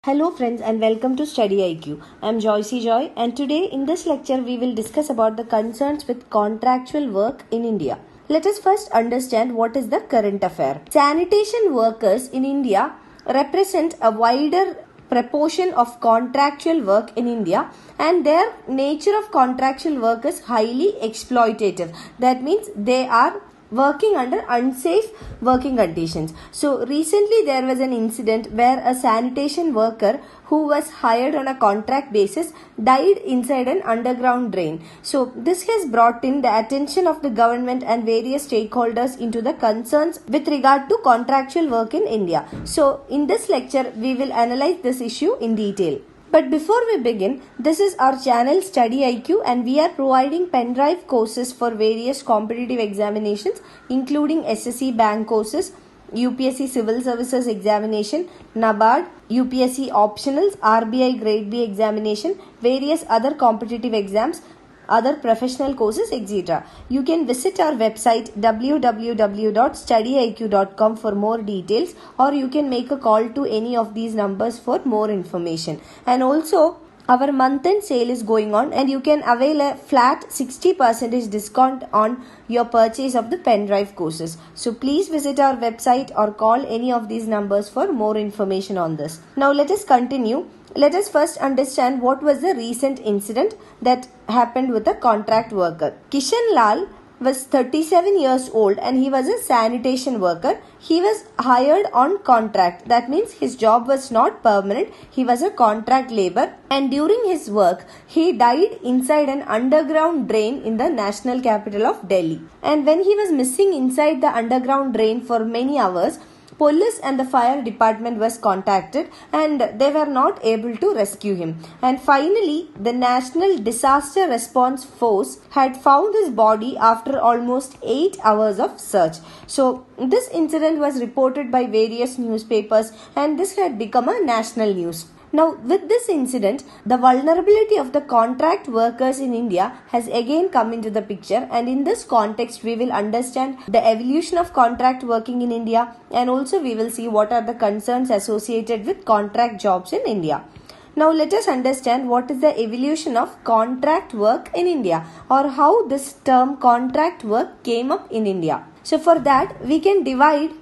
Hello friends and welcome to StudyIQ. I am Joycey Joy and today in this lecture we will discuss about the concerns with contractual work in India. Let us first understand what is the current affair. Sanitation workers in India represent a wider proportion of contractual work in India, and their nature of contractual work is highly exploitative. That means they are working under unsafe working conditions. So recently there was an incident where a sanitation worker who was hired on a contract basis died inside an underground drain. So this has brought in the attention of the government and various stakeholders into the concerns with regard to contractual work in India. So in this lecture we will analyze this issue in detail. But before we begin, this is our channel StudyIQ and we are providing pen drive courses for various competitive examinations including SSC bank courses, UPSC Civil Services Examination, NABARD, UPSC optionals, RBI Grade B examination, various other competitive exams, other professional courses, etc. You can visit our website www.studyiq.com for more details, or you can make a call to any of these numbers for more information. And also our month-end sale is going on and you can avail a flat 60% discount on your purchase of the pen drive courses. So please visit our website or call any of these numbers for more information on this. Now let us continue. Let us first understand what was the recent incident that happened with a contract worker. Kishan Lal was 37 years old and he was a sanitation worker. He was hired on contract. That means his job was not permanent. He was a contract labor, and during his work, he died inside an underground drain in the national capital of Delhi. And when he was missing inside the underground drain for many hours, police and the fire department was contacted and they were not able to rescue him. And finally, the National Disaster Response Force had found his body after almost 8 hours of search. So this incident was reported by various newspapers and this had become a national news. Now, with this incident, the vulnerability of the contract workers in India has again come into the picture, and in this context, we will understand the evolution of contract working in India, and also we will see what are the concerns associated with contract jobs in India. Now, let us understand what is the evolution of contract work in India, or how this term contract work came up in India. So, for that, we can divide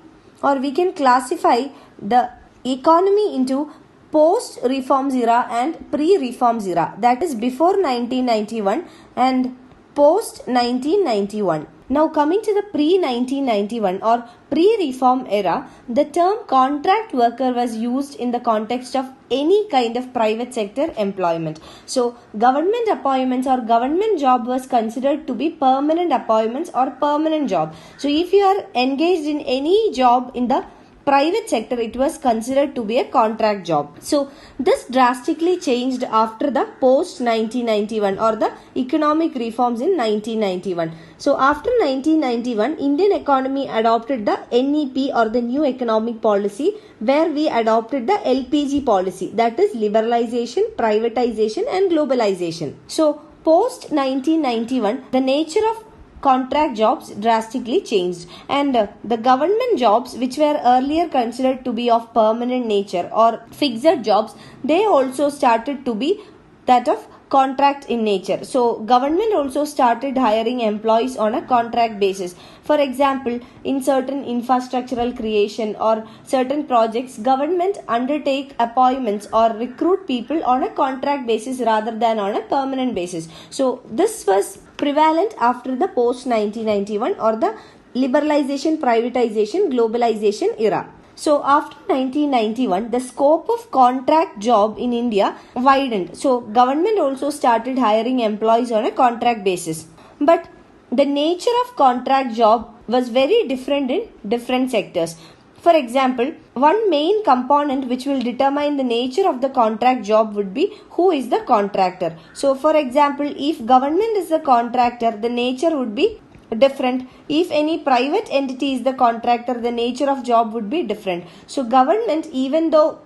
or we can classify the economy into post-reforms era and pre-reforms era, that is before 1991 and post-1991. Now coming to the pre-1991 or pre-reform era, the term contract worker was used in the context of any kind of private sector employment. So government appointments or government job was considered to be permanent appointments or permanent job. So if you are engaged in any job in the private sector, it was considered to be a contract job. So this drastically changed after the post 1991 or the economic reforms in 1991. So after 1991, Indian economy adopted the NEP or the new economic policy, where we adopted the LPG policy, that is liberalization, privatization and globalization. So post 1991, the nature of contract jobs drastically changed, and the government jobs, which were earlier considered to be of permanent nature or fixed jobs, they also started to be that of contract in nature. So government also started hiring employees on a contract basis. For example, in certain infrastructural creation or certain projects, government undertake appointments or recruit people on a contract basis rather than on a permanent basis. So this was prevalent after the post 1991 or the liberalization, privatization, globalization era. So after 1991, the scope of contract job in India widened. So government also started hiring employees on a contract basis. But the nature of contract job was very different in different sectors. For example, one main component which will determine the nature of the contract job would be who is the contractor. So for example, if government is the contractor, the nature would be different. If any private entity is the contractor, the nature of job would be different. So government, even though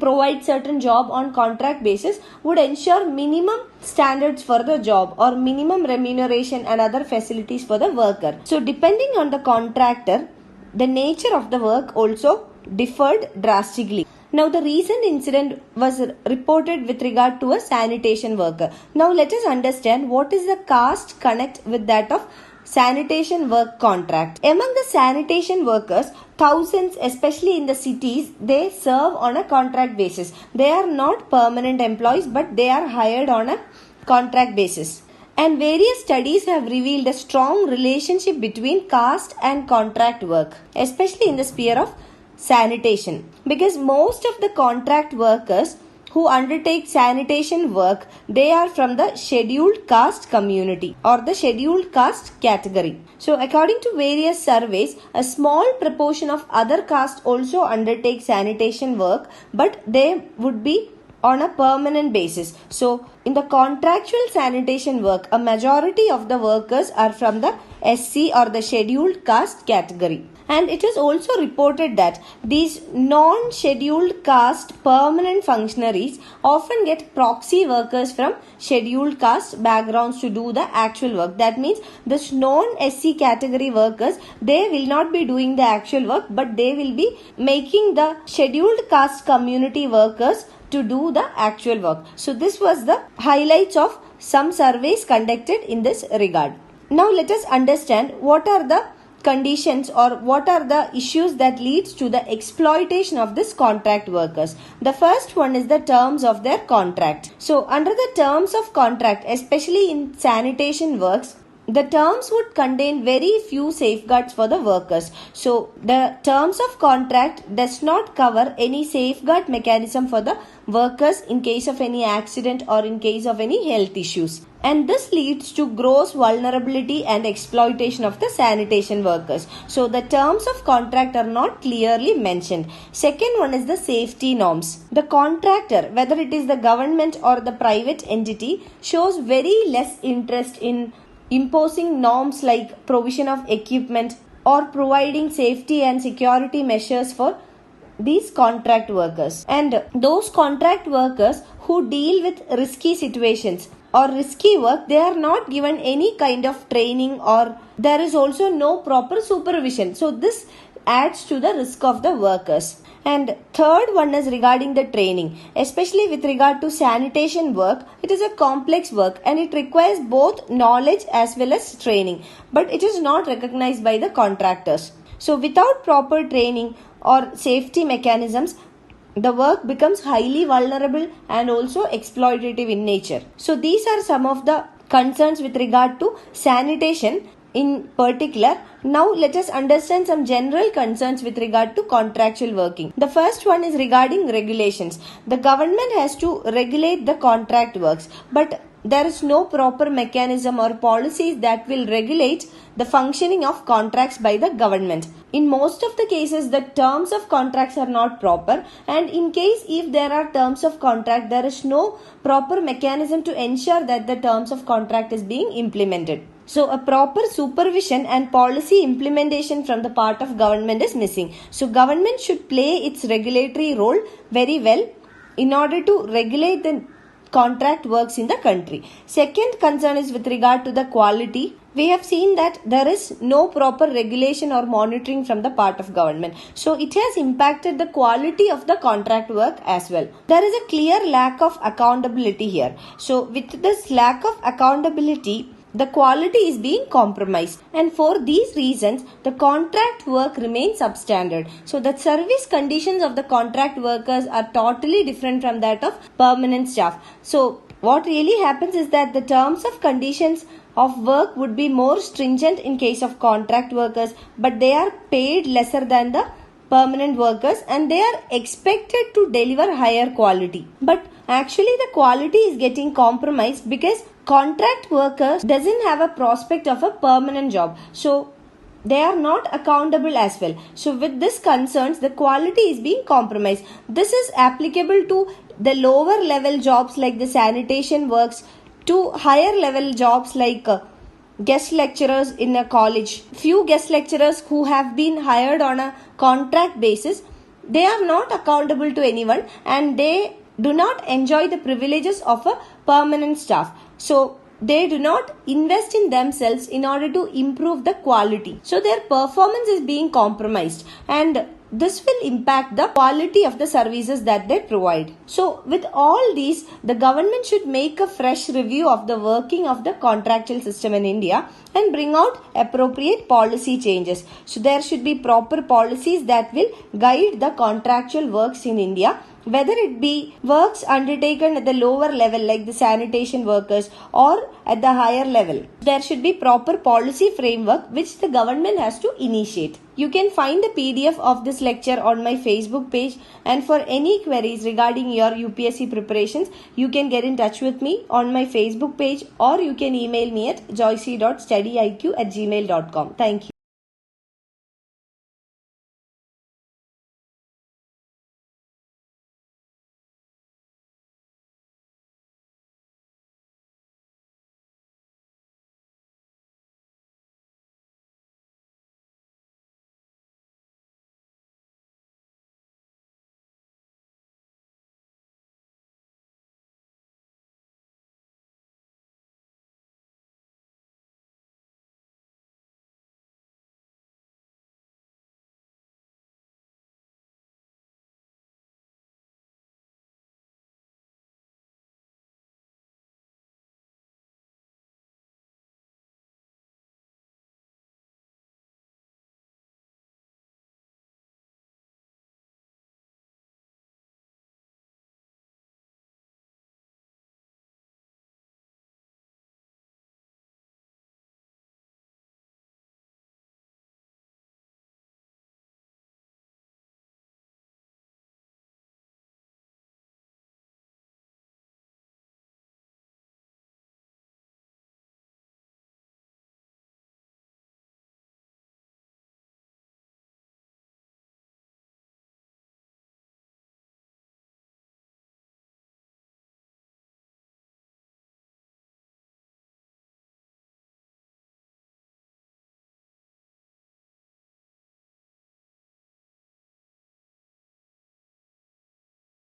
provide certain job on contract basis, would ensure minimum standards for the job or minimum remuneration and other facilities for the worker. So depending on the contractor, the nature of the work also differed drastically. Now the recent incident was reported with regard to a sanitation worker. Now let us understand what is the caste connect with that of sanitation work contract. Among the sanitation workers, thousands, especially in the cities, they serve on a contract basis. They are not permanent employees, but they are hired on a contract basis. And various studies have revealed a strong relationship between caste and contract work, especially in the sphere of sanitation. Because most of the contract workers who undertake sanitation work, they are from the scheduled caste community or the scheduled caste category. So according to various surveys, a small proportion of other castes also undertake sanitation work, but they would be on a permanent basis. So in the contractual sanitation work, a majority of the workers are from the SC or the scheduled caste category. And it is also reported that these non-scheduled caste permanent functionaries often get proxy workers from scheduled caste backgrounds to do the actual work. That means this non-SC category workers, they will not be doing the actual work, but they will be making the scheduled caste community workers to do the actual work. So this was the highlights of some surveys conducted in this regard. Now let us understand what are the conditions or what are the issues that leads to the exploitation of this contract workers. The first one is the terms of their contract. So under the terms of contract, especially in sanitation works, the terms would contain very few safeguards for the workers. So the terms of contract does not cover any safeguard mechanism for the workers in case of any accident or in case of any health issues. And this leads to gross vulnerability and exploitation of the sanitation workers. So the terms of contract are not clearly mentioned. Second one is the safety norms. The contractor, whether it is the government or the private entity, shows very less interest in imposing norms like provision of equipment or providing safety and security measures for these contract workers. And those contract workers who deal with risky situations or risky work, they are not given any kind of training or there is also no proper supervision. So this adds to the risk of the workers. And third one is regarding the training. Especially with regard to sanitation work, it is a complex work and it requires both knowledge as well as training. But it is not recognized by the contractors. So without proper training or safety mechanisms, the work becomes highly vulnerable and also exploitative in nature. So these are some of the concerns with regard to sanitation in particular. Now let us understand some general concerns with regard to contractual working. The first one is regarding regulations. The government has to regulate the contract works, but there is no proper mechanism or policies that will regulate the functioning of contracts by the government. In most of the cases, the terms of contracts are not proper, and in case if there are terms of contract, there is no proper mechanism to ensure that the terms of contract is being implemented. So a proper supervision and policy implementation from the part of government is missing. So government should play its regulatory role very well in order to regulate the contract works in the country. Second concern is with regard to the quality. We have seen that there is no proper regulation or monitoring from the part of government. So it has impacted the quality of the contract work as well. There is a clear lack of accountability here. So with this lack of accountability, the quality is being compromised, and for these reasons the contract work remains substandard. So the service conditions of the contract workers are totally different from that of permanent staff. So what really happens is that the terms of conditions of work would be more stringent in case of contract workers, but they are paid lesser than the permanent workers and they are expected to deliver higher quality. But actually the quality is getting compromised because contract workers doesn't have a prospect of a permanent job. So they are not accountable as well. So with this concerns, the quality is being compromised. This is applicable to the lower level jobs like the sanitation works, to higher level jobs like guest lecturers in a college. Few guest lecturers who have been hired on a contract basis, they are not accountable to anyone and they do not enjoy the privileges of a permanent staff. So they do not invest in themselves in order to improve the quality. So their performance is being compromised, and this will impact the quality of the services that they provide. So with all these, the government should make a fresh review of the working of the contractual system in India and bring out appropriate policy changes. So there should be proper policies that will guide the contractual works in India, whether it be works undertaken at the lower level like the sanitation workers or at the higher level. There should be proper policy framework which the government has to initiate. You can find the PDF of this lecture on my Facebook page, and for any queries regarding your UPSC preparations, you can get in touch with me on my Facebook page, or you can email me at joyce.studyiq@gmail.com. Thank you.